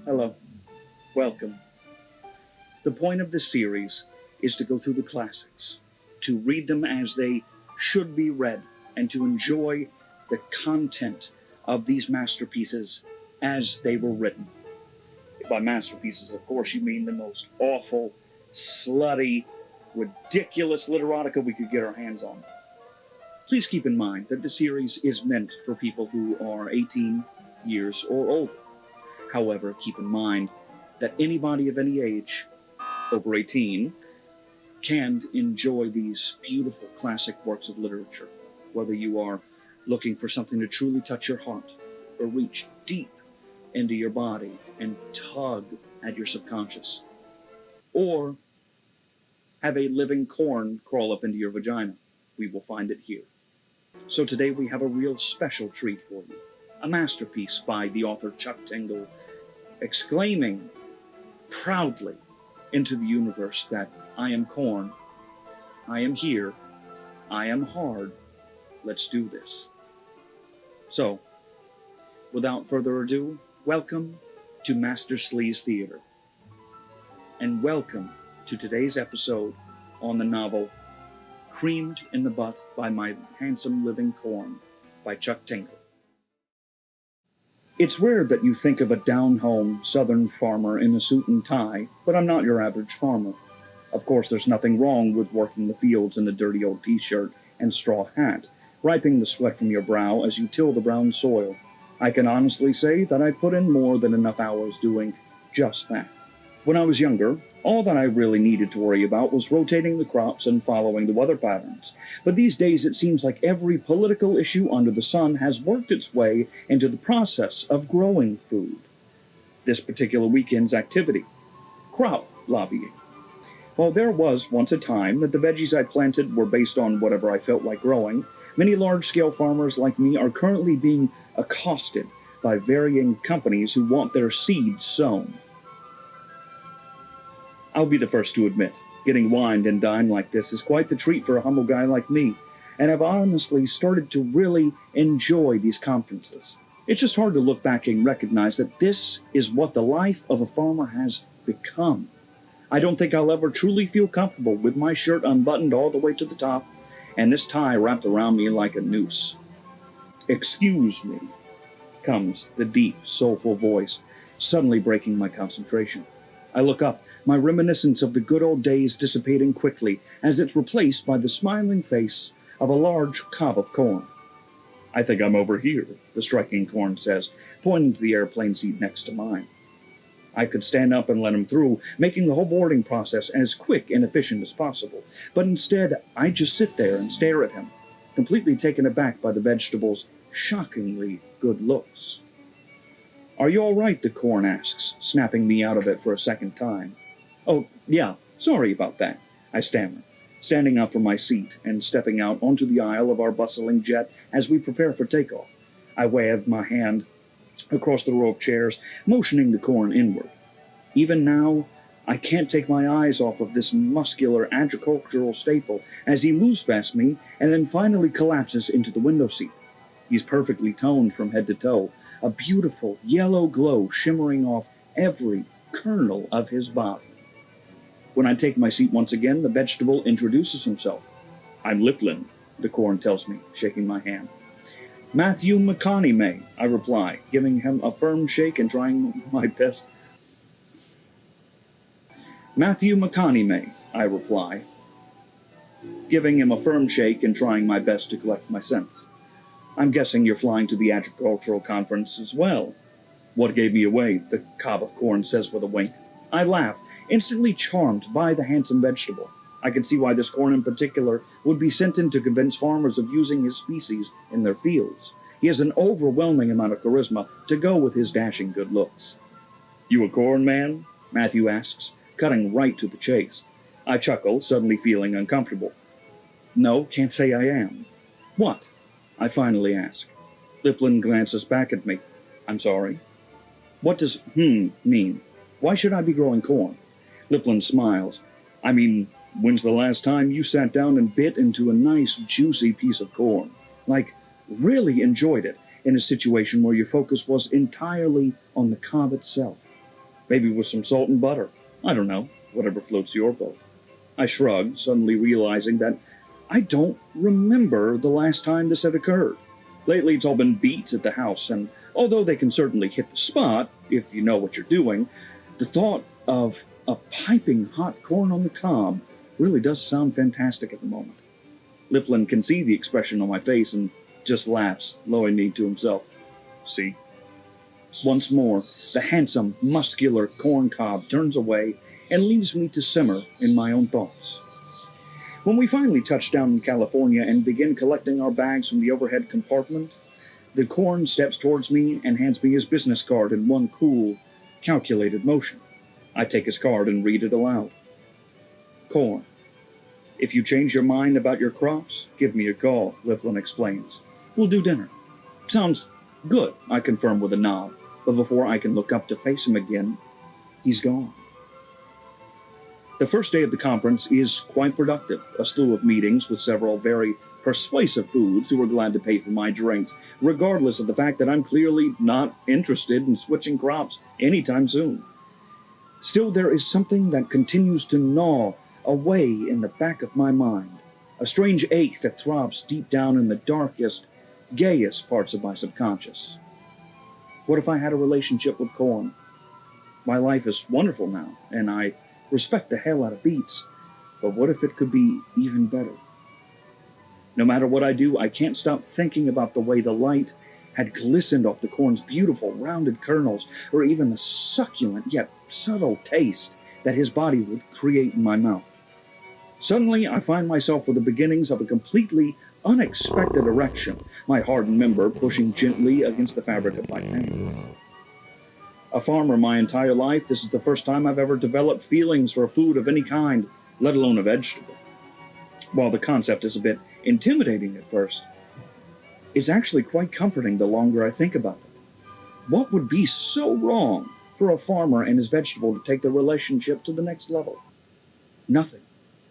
Hello. Welcome. The point of this series is to go through the classics, to read them as they should be read, and to enjoy the content of these masterpieces as they were written. By masterpieces, of course, you mean the most awful, slutty, ridiculous literotica we could get our hands on. Please keep in mind that the series is meant for people who are 18 years or older. However, keep in mind that anybody of any age over 18 can enjoy these beautiful classic works of literature, whether you are looking for something to truly touch your heart or reach deep into your body and tug at your subconscious, or have a living corn crawl up into your vagina. We will find it here. So today we have a real special treat for you. A masterpiece by the author Chuck Tingle, exclaiming proudly into the universe that I am corn, I am here, I am hard, let's do this. So, without further ado, welcome to MasterSleaze Theater, and welcome to today's episode on the novel Creamed in the Butt by My Handsome Living Corn by Chuck Tingle. It's rare that you think of a down-home southern farmer in a suit and tie, but I'm not your average farmer. Of course, there's nothing wrong with working the fields in a dirty old t-shirt and straw hat, wiping the sweat from your brow as you till the brown soil. I can honestly say that I put in more than enough hours doing just that. When I was younger, all that I really needed to worry about was rotating the crops and following the weather patterns. But these days it seems like every political issue under the sun has worked its way into the process of growing food. This particular weekend's activity: crop lobbying. While there was once a time that the veggies I planted were based on whatever I felt like growing, many large-scale farmers like me are currently being accosted by varying companies who want their seeds sown. I'll be the first to admit, getting wined and dined like this is quite the treat for a humble guy like me, and I've honestly started to really enjoy these conferences. It's just hard to look back and recognize that this is what the life of a farmer has become. I don't think I'll ever truly feel comfortable with my shirt unbuttoned all the way to the top, and this tie wrapped around me like a noose. "Excuse me," comes the deep, soulful voice, suddenly breaking my concentration. I look up, my reminiscence of the good old days dissipating quickly as it's replaced by the smiling face of a large cob of corn. "I think I'm over here," the striking corn says, pointing to the airplane seat next to mine. I could stand up and let him through, making the whole boarding process as quick and efficient as possible. But instead, I just sit there and stare at him, completely taken aback by the vegetable's shockingly good looks. "Are you all right?" the corn asks, snapping me out of it for a second time. "Oh, yeah, sorry about that," I stammer, standing up from my seat and stepping out onto the aisle of our bustling jet as we prepare for takeoff. I wave my hand across the row of chairs, motioning the corn inward. Even now, I can't take my eyes off of this muscular agricultural staple as he moves past me and then finally collapses into the window seat. He's perfectly toned from head to toe, a beautiful yellow glow shimmering off every kernel of his body. When I take my seat once again, the vegetable introduces himself. "I'm Liplin," the corn tells me, shaking my hand. "Matthew McConaughey," I reply, giving him a firm shake and trying my best. "Matthew McConaughey," I reply, giving him a firm shake and trying my best to collect my sense. "I'm guessing you're flying to the agricultural conference as well." "What gave me away?" the cob of corn says with a wink. I laugh, instantly charmed by the handsome vegetable. I can see why this corn in particular would be sent in to convince farmers of using his species in their fields. He has an overwhelming amount of charisma to go with his dashing good looks. "You a corn man?" Matthew asks, cutting right to the chase. I chuckle, suddenly feeling uncomfortable. "No, can't say I am." "What?" I finally ask. Liplin glances back at me. "I'm sorry." "What does mean? Why should I be growing corn?" Liplin smiles. "I mean, when's the last time you sat down and bit into a nice, juicy piece of corn? Like, really enjoyed it in a situation where your focus was entirely on the cob itself?" Maybe with some salt and butter. I don't know, whatever floats your boat. I shrugged, suddenly realizing that I don't remember the last time this had occurred. Lately, it's all been beats at the house, and although they can certainly hit the spot, if you know what you're doing, the thought of a piping hot corn on the cob really does sound fantastic at the moment. Liplin can see the expression on my face and just laughs, lowingly to himself. See? Once more, the handsome, muscular corn cob turns away and leaves me to simmer in my own thoughts. When we finally touch down in California and begin collecting our bags from the overhead compartment, the corn steps towards me and hands me his business card in one cool, calculated motion. I take his card and read it aloud. Corn. If you change your mind about your crops, give me a call, Liplin explains. We'll do dinner. Sounds good, I confirm with a nod, but before I can look up to face him again, he's gone. The first day of the conference is quite productive, a slew of meetings with several very persuasive foods who were glad to pay for my drinks, regardless of the fact that I'm clearly not interested in switching crops anytime soon. Still, there is something that continues to gnaw away in the back of my mind, a strange ache that throbs deep down in the darkest, gayest parts of my subconscious. What if I had a relationship with corn? My life is wonderful now, and I respect the hell out of beets, but what if it could be even better? No matter what I do, I can't stop thinking about the way the light had glistened off the corn's beautiful rounded kernels, or even the succulent yet subtle taste that his body would create in my mouth. Suddenly, I find myself with the beginnings of a completely unexpected erection, my hardened member pushing gently against the fabric of my pants. A farmer my entire life, this is the first time I've ever developed feelings for food of any kind, let alone a vegetable. While the concept is a bit intimidating at first, it's actually quite comforting the longer I think about it. What would be so wrong for a farmer and his vegetable to take the relationship to the next level? Nothing,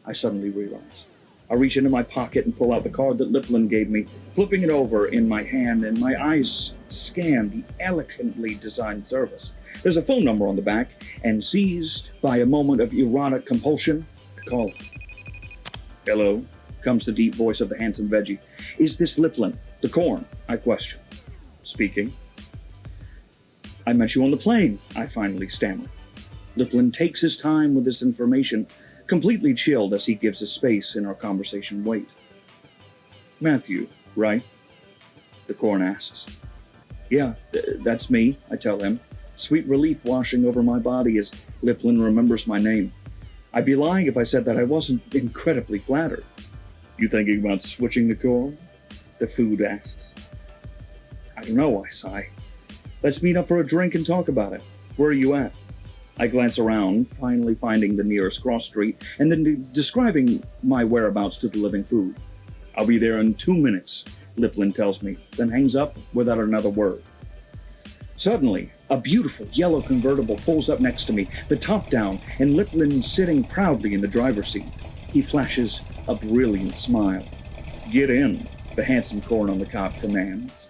I suddenly realize. I reach into my pocket and pull out the card that Liplin gave me, flipping it over in my hand, and my eyes scan the elegantly designed service. There's a phone number on the back, and seized by a moment of erotic compulsion, I call it. Hello, comes the deep voice of the handsome veggie. Is this Liplin, the corn? I question. Speaking. I met you on the plane, I finally stammer. Liplin takes his time with this information, completely chilled as he gives his space in our conversation weight. Matthew, right? The corn asks. Yeah, that's me, I tell him, sweet relief washing over my body as Liplin remembers my name. I'd be lying if I said that I wasn't incredibly flattered. You thinking about switching the corn? The food asks. I don't know, I sigh. Let's meet up for a drink and talk about it. Where are you at? I glance around, finally finding the nearest cross street, and then describing my whereabouts to the living food. I'll be there in 2 minutes, Liplin tells me, then hangs up without another word. Suddenly, a beautiful yellow convertible pulls up next to me, the top down, and Liplin sitting proudly in the driver's seat. He flashes a brilliant smile. Get in, the handsome corn on the cob commands.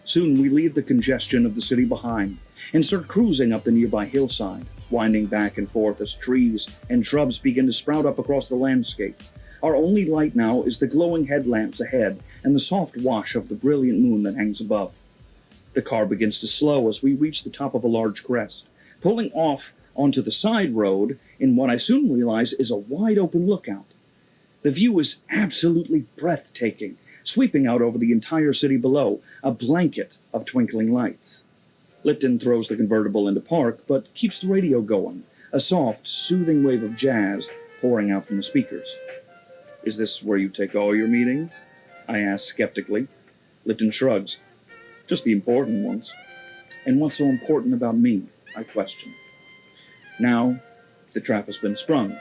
Soon we leave the congestion of the city behind and start cruising up the nearby hillside, winding back and forth as trees and shrubs begin to sprout up across the landscape. Our only light now is the glowing headlamps ahead and the soft wash of the brilliant moon that hangs above. The car begins to slow as we reach the top of a large crest, pulling off onto the side road in what I soon realize is a wide-open lookout. The view is absolutely breathtaking, sweeping out over the entire city below, a blanket of twinkling lights. Lipton throws the convertible into park, but keeps the radio going, a soft, soothing wave of jazz pouring out from the speakers. Is this where you take all your meetings? I ask skeptically. Lipton shrugs. Just the important ones. And what's so important about me? I question. Now, the trap has been sprung,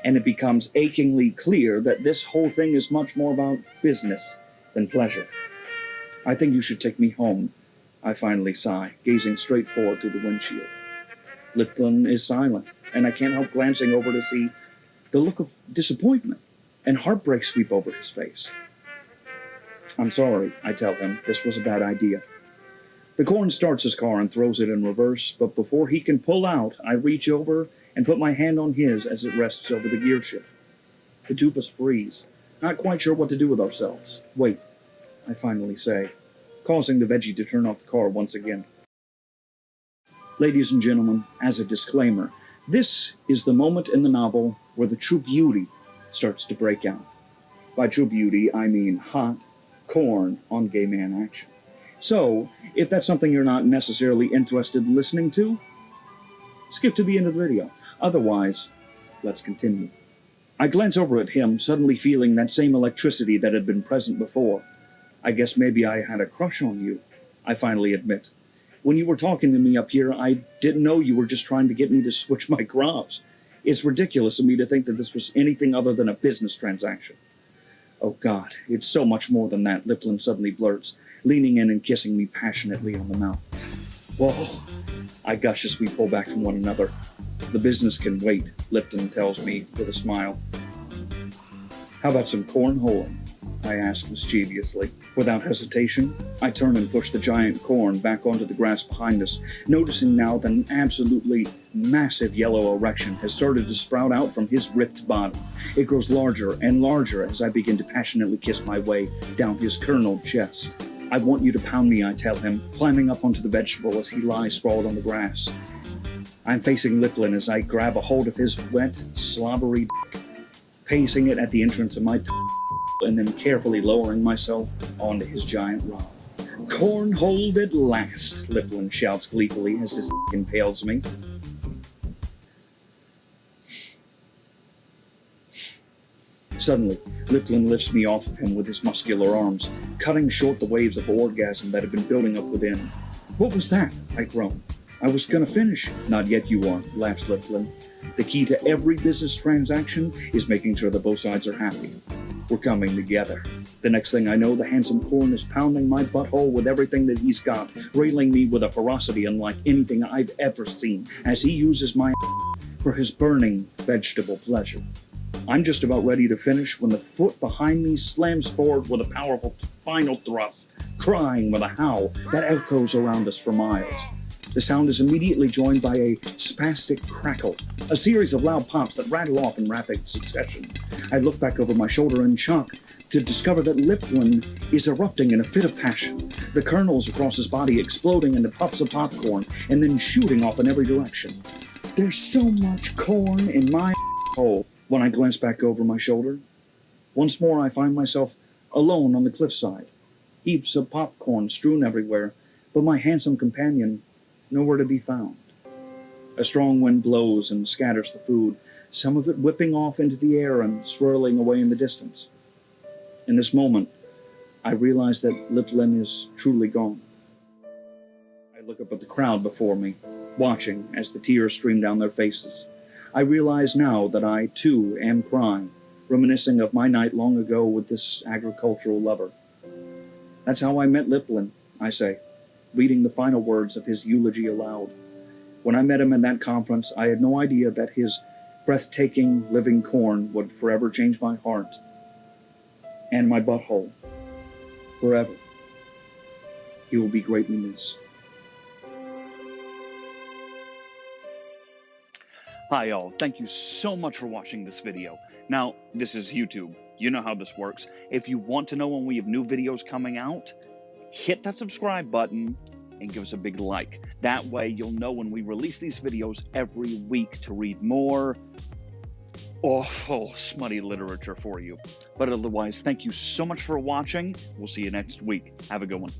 and it becomes achingly clear that this whole thing is much more about business than pleasure. I think you should take me home, I finally sigh, gazing straight forward through the windshield. Lipton is silent, and I can't help glancing over to see the look of disappointment and heartbreak sweep over his face. I'm sorry, I tell him. This was a bad idea. The corn starts his car and throws it in reverse, but before he can pull out, I reach over and put my hand on his as it rests over the gear shift. The two of us freeze, not quite sure what to do with ourselves. Wait, I finally say, causing the veggie to turn off the car once again. Ladies and gentlemen, as a disclaimer, this is the moment in the novel where the true beauty starts to break out. By true beauty, I mean hot corn on gay man action. So, if that's something you're not necessarily interested in listening to, skip to the end of the video. Otherwise, let's continue. I glance over at him, suddenly feeling that same electricity that had been present before. I guess maybe I had a crush on you, I finally admit. When you were talking to me up here, I didn't know you were just trying to get me to switch my crops. It's ridiculous of me to think that this was anything other than a business transaction. Oh God, it's so much more than that, Lipton suddenly blurts, leaning in and kissing me passionately on the mouth. Whoa, I gush as we pull back from one another. The business can wait, Lipton tells me with a smile. How about some cornholing? I ask mischievously. Without hesitation, I turn and push the giant corn back onto the grass behind us, noticing now that an absolutely massive yellow erection has started to sprout out from his ripped body. It grows larger and larger as I begin to passionately kiss my way down his kerneled chest. I want you to pound me, I tell him, climbing up onto the vegetable as he lies sprawled on the grass. I'm facing Liplin as I grab a hold of his wet, slobbery dick, pacing it at the entrance of my and then carefully lowering myself onto his giant rod. Cornholed at last, Liplin shouts gleefully as his impales me. Suddenly, Liplin lifts me off of him with his muscular arms, cutting short the waves of orgasm that had been building up within. What was that? I groan. I was gonna finish. Not yet you are, laughs Liplin. The key to every business transaction is making sure that both sides are happy. We're coming together. The next thing I know, the handsome corn is pounding my butthole with everything that he's got, railing me with a ferocity unlike anything I've ever seen, as he uses my for his burning vegetable pleasure. I'm just about ready to finish when the foot behind me slams forward with a powerful final thrust, crying with a howl that echoes around us for miles. The sound is immediately joined by a spastic crackle, a series of loud pops that rattle off in rapid succession. I look back over my shoulder in shock to discover that Liplin is erupting in a fit of passion, the kernels across his body exploding into puffs of popcorn and then shooting off in every direction. There's so much corn in my hole. When I glance back over my shoulder, once more I find myself alone on the cliffside, heaps of popcorn strewn everywhere, but my handsome companion nowhere to be found. A strong wind blows and scatters the food, some of it whipping off into the air and swirling away in the distance. In this moment, I realize that Liplin is truly gone. I look up at the crowd before me, watching as the tears stream down their faces. I realize now that I, too, am crying, reminiscing of my night long ago with this agricultural lover. That's how I met Liplin, I say, reading the final words of his eulogy aloud. When I met him at that conference, I had no idea that his breathtaking living corn would forever change my heart and my butthole. Forever. He will be greatly missed. Hi y'all, thank you so much for watching this video. Now, this is YouTube. You know how this works. If you want to know when we have new videos coming out, hit that subscribe button and give us a big like. That way you'll know when we release these videos every week to read more awful smutty literature for you. But otherwise, thank you so much for watching. We'll see you next week. Have a good one.